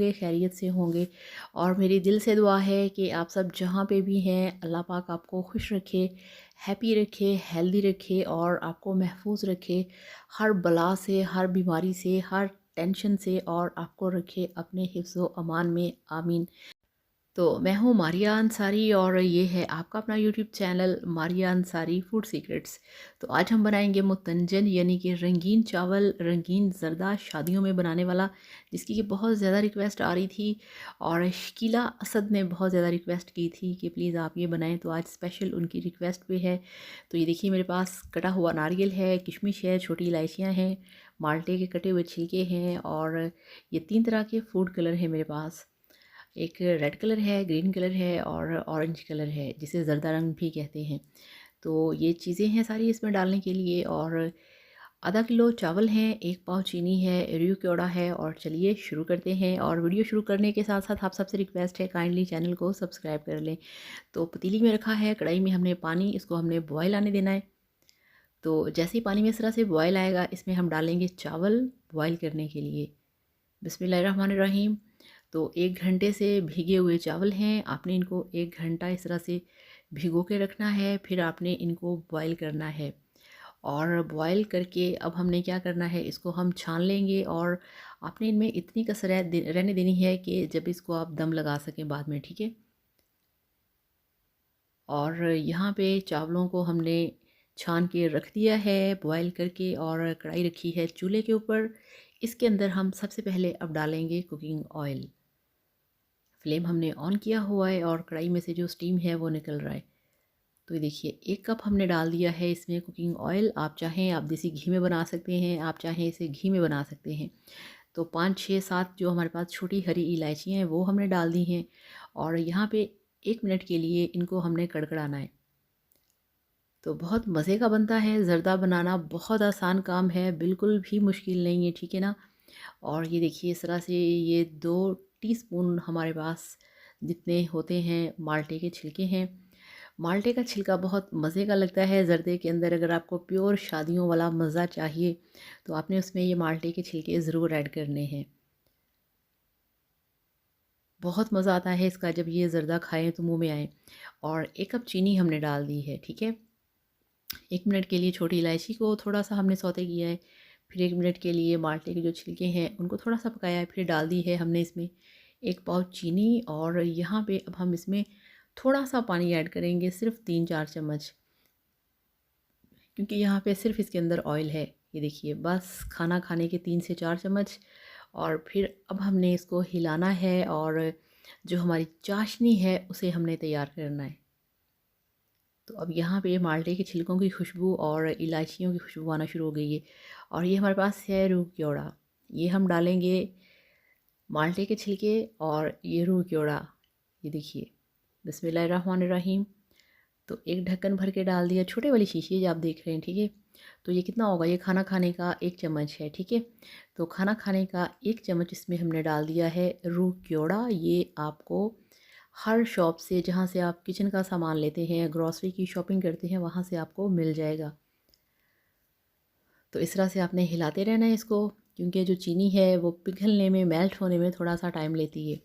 होंगे, खैरियत से होंगे। और मेरी दिल से दुआ है कि आप सब जहाँ पे भी हैं, अल्लाह पाक आपको खुश रखे, हैप्पी रखे, हेल्दी रखे और आपको महफूज रखे हर बला से, हर बीमारी से, हर टेंशन से, और आपको रखे अपने हिफ्ज़ व अमान में, आमीन। तो मैं हूँ मारिया अंसारी और ये है आपका अपना YouTube channel Maria Ansari food secrets. तो आज हम बनाएंगे मुतंजन यानी कि रंगीन चावल, रंगीन ज़रदा, शादियों में बनाने वाला, जिसकी कि बहुत ज़्यादा रिक्वेस्ट आ रही थी और शकीला असद ने बहुत ज़्यादा रिक्वेस्ट की थी कि प्लीज़ आप ये बनाएं। तो आज स्पेशल उनकी रिक्वेस्ट पे है। तो ये देखिए, मेरे पास कटा हुआ नारियल है, किशमिश है, छोटी इलायचियाँ हैं, माल्टे के कटे हुए छिलके हैं और ये 3 तरह के फूड कलर हैं मेरे पास। एक रेड कलर है, ग्रीन कलर है और ऑरेंज कलर है, जिसे ज़रदा रंग भी कहते हैं। तो ये चीज़ें हैं सारी इसमें डालने के लिए। और आधा किलो चावल हैं, 1 पाव चीनी है, एरियो क्योड़ा है। और चलिए शुरू करते हैं। और वीडियो शुरू करने के साथ साथ आप सबसे रिक्वेस्ट है, काइंडली चैनल को सब्सक्राइब कर लें। तो पतीली में रखा है, कढ़ाई में हमने पानी, इसको हमने बॉयल आने देना है। तो जैसे ही पानी में इस तरह से बॉयल आएगा, इसमें हम डालेंगे चावल बॉयल करने के लिए। बिस्मिल्लाहिर्रहमानिर्रहीम। तो 1 घंटे से भीगे हुए चावल हैं, आपने इनको 1 घंटा इस तरह से भिगो के रखना है। फिर आपने इनको बॉयल करना है और बॉयल करके अब हमने क्या करना है, इसको हम छान लेंगे। और आपने इनमें इतनी कसर रहने देनी है कि जब इसको आप दम लगा सकें बाद में, ठीक है। और यहाँ पे चावलों को हमने छान के रख दिया है बॉयल करके, और कढ़ाई रखी है चूल्हे के ऊपर। इसके अंदर हम सबसे पहले अब डालेंगे कुकिंग ऑयल। फ्लेम हमने ऑन किया हुआ है और कढ़ाई में से जो स्टीम है वो निकल रहा है। तो ये देखिए, 1 कप हमने डाल दिया है इसमें कुकिंग ऑयल। आप चाहें आप देसी घी में बना सकते हैं, आप चाहें इसे घी में बना सकते हैं। तो 5, 6, 7 जो हमारे पास छोटी हरी इलायचियाँ हैं वो हमने डाल दी हैं। और यहाँ पे 1 मिनट के लिए इनको हमने कड़कड़ाना है। तो बहुत मज़े का बनता है ज़रदा बनाना, बहुत आसान काम है, बिल्कुल भी मुश्किल नहीं है, ठीक है ना। और ये देखिए, इस तरह से ये 2 टीस्पून हमारे पास जितने होते हैं माल्टे के छिलके हैं। माल्टे का छिलका बहुत मज़े का लगता है ज़रदे के अंदर। अगर आपको प्योर शादियों वाला मज़ा चाहिए तो आपने उसमें ये माल्टे के छिलके ज़रूर ऐड करने हैं। बहुत मज़ा आता है इसका जब ये ज़रदा खाएं तो मुंह में आए। और 1 कप चीनी हमने डाल दी है, ठीक है। 1 मिनट के लिए छोटी इलायची को थोड़ा सा हमने सौते किया है। फिर 1 मिनट के लिए माल्टे के जो छिलके हैं उनको थोड़ा सा पकाया है। फिर डाल दी है हमने इसमें 1 पाव चीनी। और यहाँ पे अब हम इसमें थोड़ा सा पानी ऐड करेंगे, सिर्फ 3-4 चम्मच, क्योंकि यहाँ पे सिर्फ इसके अंदर ऑयल है। ये देखिए, बस खाना खाने के 3 से 4 चम्मच। और फिर अब हमने इसको हिलाना है और जो हमारी चाशनी है उसे हमने तैयार करना है। तो अब यहाँ पे माल्टे के छिलकों की खुशबू और इलायचियों की खुशबू आना शुरू हो गई है। और ये हमारे पास है रूह क्योड़ा, ये हम डालेंगे माल्टे के छिलके और ये रूह क्योड़ा। ये देखिए, बिस्मिल्लाहिर्रहमानिर्रहीम। तो एक ढक्कन भर के डाल दिया, छोटे वाली शीशी जो आप देख रहे हैं, ठीक है। तो ये कितना होगा, ये खाना खाने का 1 चम्मच है, ठीक है। तो खाना खाने का 1 चम्मच इसमें हमने डाल दिया है रूह क्योड़ा। ये आपको हर शॉप से, जहाँ से आप किचन का सामान लेते हैं, ग्रॉसरी की शॉपिंग करते हैं, वहाँ से आपको मिल जाएगा। तो इस तरह से आपने हिलाते रहना है इसको, क्योंकि जो चीनी है वो पिघलने में, मेल्ट होने में थोड़ा सा टाइम लेती है।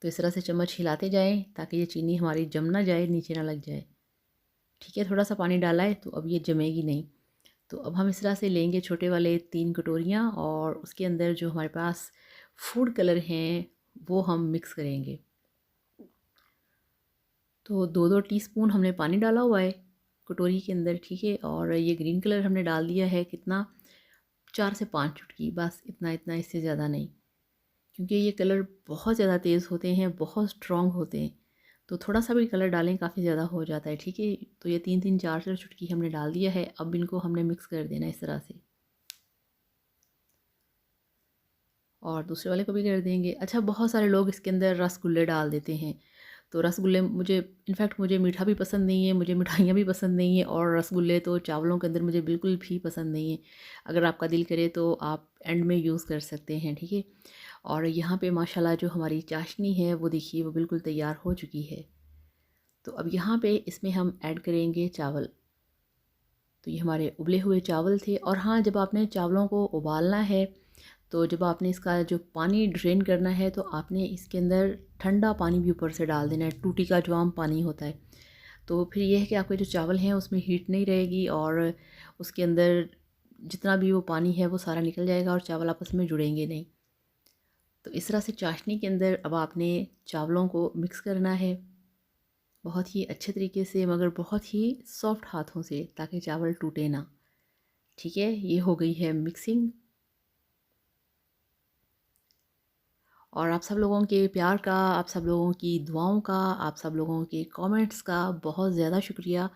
तो इस तरह से चम्मच हिलाते जाएं ताकि ये चीनी हमारी जम ना जाए, नीचे ना लग जाए, ठीक है। थोड़ा सा पानी डाला है तो अब ये जमेगी नहीं। तो अब हम इस तरह से लेंगे छोटे वाले 3 कटोरियाँ और उसके अंदर जो हमारे पास फूड कलर हैं वो हम मिक्स करेंगे। तो 2-2 टीस्पून हमने पानी डाला हुआ है कटोरी के अंदर, ठीक है। और ये ग्रीन कलर हमने डाल दिया है, कितना, 4 से 5 चुटकी, बस इतना इतना, इससे ज़्यादा नहीं, क्योंकि ये कलर बहुत ज़्यादा तेज़ होते हैं, बहुत स्ट्रॉन्ग होते हैं। तो थोड़ा सा भी कलर डालें, काफ़ी ज़्यादा हो जाता है, ठीक है। तो ये 3-3, 4-4 चुटकी हमने डाल दिया है। अब इनको हमने मिक्स कर देना इस तरह से, और दूसरे वाले को भी कर देंगे। अच्छा, बहुत सारे लोग इसके अंदर रसगुल्ले डाल देते हैं। तो रसगुल्ले मुझे, इनफैक्ट मुझे मीठा भी पसंद नहीं है, मुझे मिठाइयाँ भी पसंद नहीं है, और रसगुल्ले तो चावलों के अंदर मुझे बिल्कुल भी पसंद नहीं है। अगर आपका दिल करे तो आप एंड में यूज़ कर सकते हैं, ठीक है। और यहाँ पे माशाल्लाह जो हमारी चाशनी है वो देखिए, वो बिल्कुल तैयार हो चुकी है। तो अब यहाँ पे इसमें हम ऐड करेंगे चावल। तो ये हमारे उबले हुए चावल थे। और हाँ, जब आपने चावलों को उबालना है तो जब आपने इसका जो पानी ड्रेन करना है तो आपने इसके अंदर ठंडा पानी भी ऊपर से डाल देना है, टूटी का जो आम पानी होता है। तो फिर ये है कि आपके जो चावल हैं उसमें हीट नहीं रहेगी और उसके अंदर जितना भी वो पानी है वो सारा निकल जाएगा और चावल आपस में जुड़ेंगे नहीं। तो इस तरह से चाशनी के अंदर अब आपने चावलों को मिक्स करना है बहुत ही अच्छे तरीके से, मगर बहुत ही सॉफ्ट हाथों से, ताकि चावल टूटे ना। ठीक है, ये हो गई है मिक्सिंग। और आप सब लोगों के प्यार का, आप सब लोगों की दुआओं का, आप सब लोगों के कमेंट्स का बहुत ज़्यादा शुक्रिया।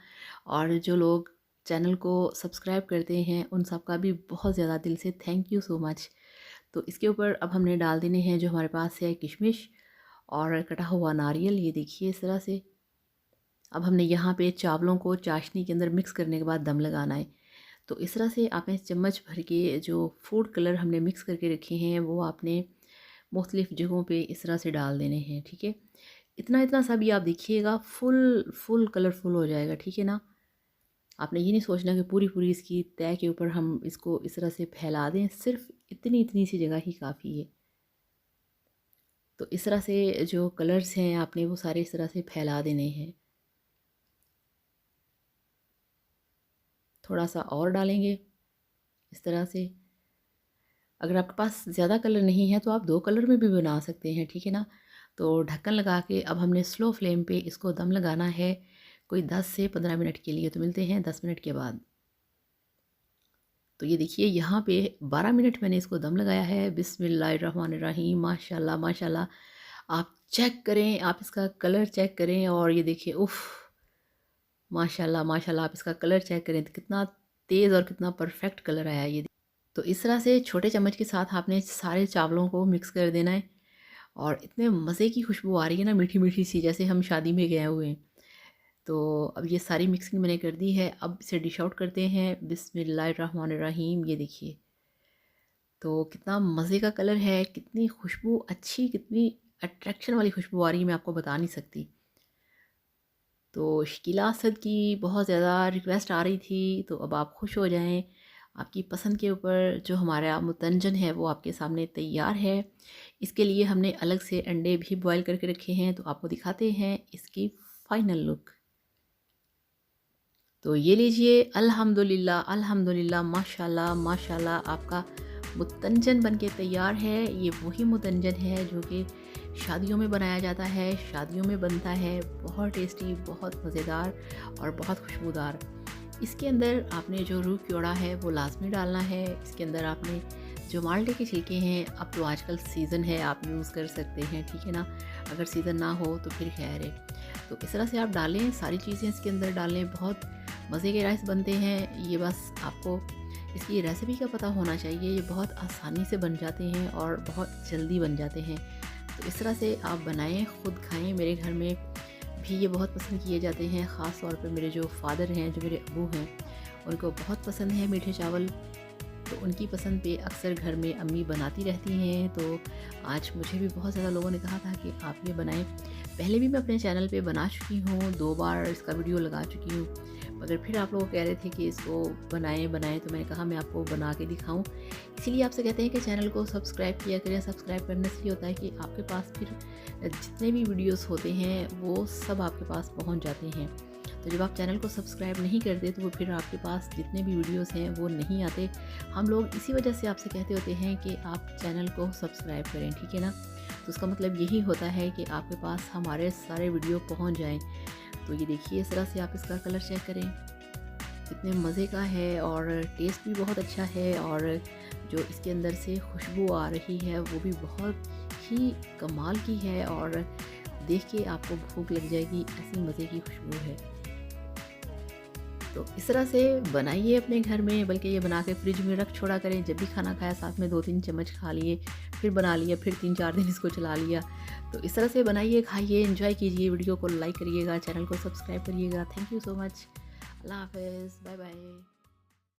और जो लोग चैनल को सब्सक्राइब करते हैं उन सब का भी बहुत ज़्यादा दिल से थैंक यू सो मच। तो इसके ऊपर अब हमने डाल देने हैं जो हमारे पास है किशमिश और कटा हुआ नारियल, ये देखिए इस तरह से। अब हमने यहाँ पे चावलों को चाशनी के अंदर मिक्स करने के बाद दम लगाना है। तो इस तरह से आपने चम्मच भर के जो फूड कलर हमने मिक्स करके रखे हैं वो आपने मुख्तलिफ़ जगहों पे इस तरह से डाल देने हैं। ठीक है, इतना इतना सा भी आप देखिएगा, फुल फुल कलरफुल हो जाएगा। ठीक है ना, आपने ये नहीं सोचना कि पूरी पूरी इसकी तय के ऊपर हम इसको इस तरह से फैला दें, सिर्फ इतनी इतनी सी जगह ही काफ़ी है। तो इस तरह से जो कलर्स हैं आपने वो सारे इस तरह से फैला देने हैं। थोड़ा सा और डालेंगे इस तरह से। अगर आपके पास ज़्यादा कलर नहीं है तो आप 2 कलर में भी बना सकते हैं। ठीक है ना, तो ढक्कन लगा के अब हमने स्लो फ्लेम पे इसको दम लगाना है कोई 10 से 15 मिनट के लिए। तो मिलते हैं 10 मिनट के बाद। तो ये देखिए यहाँ पे 12 मिनट मैंने इसको दम लगाया है। बिस्मिल्लाहिर्रहमानिर्रहीम, माशाल्लाह माशाल्लाह। आप चेक करें, आप इसका कलर चेक करें और ये देखिए, उफ़, माशाल्लाह माशाल्लाह। आप इसका कलर चेक करें तो कितना तेज़ और कितना परफेक्ट कलर आया ये। तो इस तरह से छोटे चम्मच के साथ आपने सारे चावलों को मिक्स कर देना है और इतने मज़े की खुशबू आ रही है ना, मीठी मीठी सी, जैसे हम शादी में गए हुए हैं। तो अब ये सारी मिक्सिंग मैंने कर दी है। अब इसे डिश आउट करते हैं। बिस्मिल्लाहिर्रहमानिर्रहीम, ये देखिए तो कितना मज़े का कलर है, कितनी खुशबू अच्छी, कितनी अट्रैक्शन वाली खुशबू आ रही है, मैं आपको बता नहीं सकती। तो शकीला असद की बहुत ज़्यादा रिक्वेस्ट आ रही थी, तो अब आप खुश हो जाएं। आपकी पसंद के ऊपर जो हमारा मुतंजन है वो आपके सामने तैयार है। इसके लिए हमने अलग से अंडे भी बॉईल करके रखे हैं, तो आपको दिखाते हैं इसकी फ़ाइनल लुक। तो ये लीजिए, अल्हम्दुलिल्लाह अल्हम्दुलिल्लाह, माशाल्लाह माशाल्लाह, आपका मुतंजन बनके तैयार है। ये वही मुतंजन है जो कि शादियों में बनाया जाता है, शादियों में बनता है। बहुत टेस्टी, बहुत मज़ेदार और बहुत खुशबूदार। इसके अंदर आपने जो रूह क्योड़ा है वो लाजमी डालना है। इसके अंदर आपने जो माल्टे के छिलके हैं, अब तो आजकल सीज़न है, आप यूज़ कर सकते हैं। ठीक है ना, अगर सीज़न ना हो तो फिर खैर है। तो इस तरह से आप डालें, सारी चीज़ें इसके अंदर डालें। बहुत मज़े के राइस बनते हैं ये, बस आपको इसकी रेसिपी का पता होना चाहिए। ये बहुत आसानी से बन जाते हैं और बहुत जल्दी बन जाते हैं। तो इस तरह से आप बनाएं, ख़ुद खाएं। मेरे घर में भी ये बहुत पसंद किए जाते हैं, ख़ास तौर पे मेरे जो फादर हैं, जो मेरे अबू हैं, उनको बहुत पसंद है मीठे चावल। तो उनकी पसंद पे अक्सर घर में अम्मी बनाती रहती हैं। तो आज मुझे भी बहुत ज़्यादा लोगों ने कहा था कि आप ये बनाएं। पहले भी मैं अपने चैनल पे बना चुकी हूँ, 2 बार इसका वीडियो लगा चुकी हूँ, मगर फिर आप लोग कह रहे थे कि इसको बनाएं, तो मैंने कहा मैं आपको बना के दिखाऊं। इसीलिए आपसे कहते हैं कि चैनल को सब्सक्राइब किया करें। सब्सक्राइब करने से ये होता है कि आपके पास फिर जितने भी वीडियोस होते हैं वो सब आपके पास पहुंच जाते हैं। तो जब आप चैनल को सब्सक्राइब नहीं करते तो वो फिर आपके पास जितने भी वीडियोस हैं वो नहीं आते। हम लोग इसी वजह से आपसे कहते होते हैं कि आप चैनल को सब्सक्राइब करें। ठीक है ना, तो उसका मतलब यही होता है कि आपके पास हमारे सारे वीडियो पहुंच जाएं। तो ये देखिए, इस तरह से आप इसका कलर चेक करें, कितने मज़े का है और टेस्ट भी बहुत अच्छा है। और जो इसके अंदर से खुशबू आ रही है वो भी बहुत ही कमाल की है और देख के आपको भूख लग जाएगी, ऐसी मज़े की खुशबू है। तो इस तरह से बनाइए अपने घर में, बल्कि ये बना के फ्रिज में रख छोड़ा करें। जब भी खाना खाया साथ में 2-3 चम्मच खा लिए, फिर बना लिया, फिर 3-4 दिन इसको चला लिया। तो इस तरह से बनाइए, खाइए, एंजॉय कीजिए। वीडियो को लाइक करिएगा, चैनल को सब्सक्राइब करिएगा। Thank you so much. अल्लाह हाफ़िज़, बाय बाय।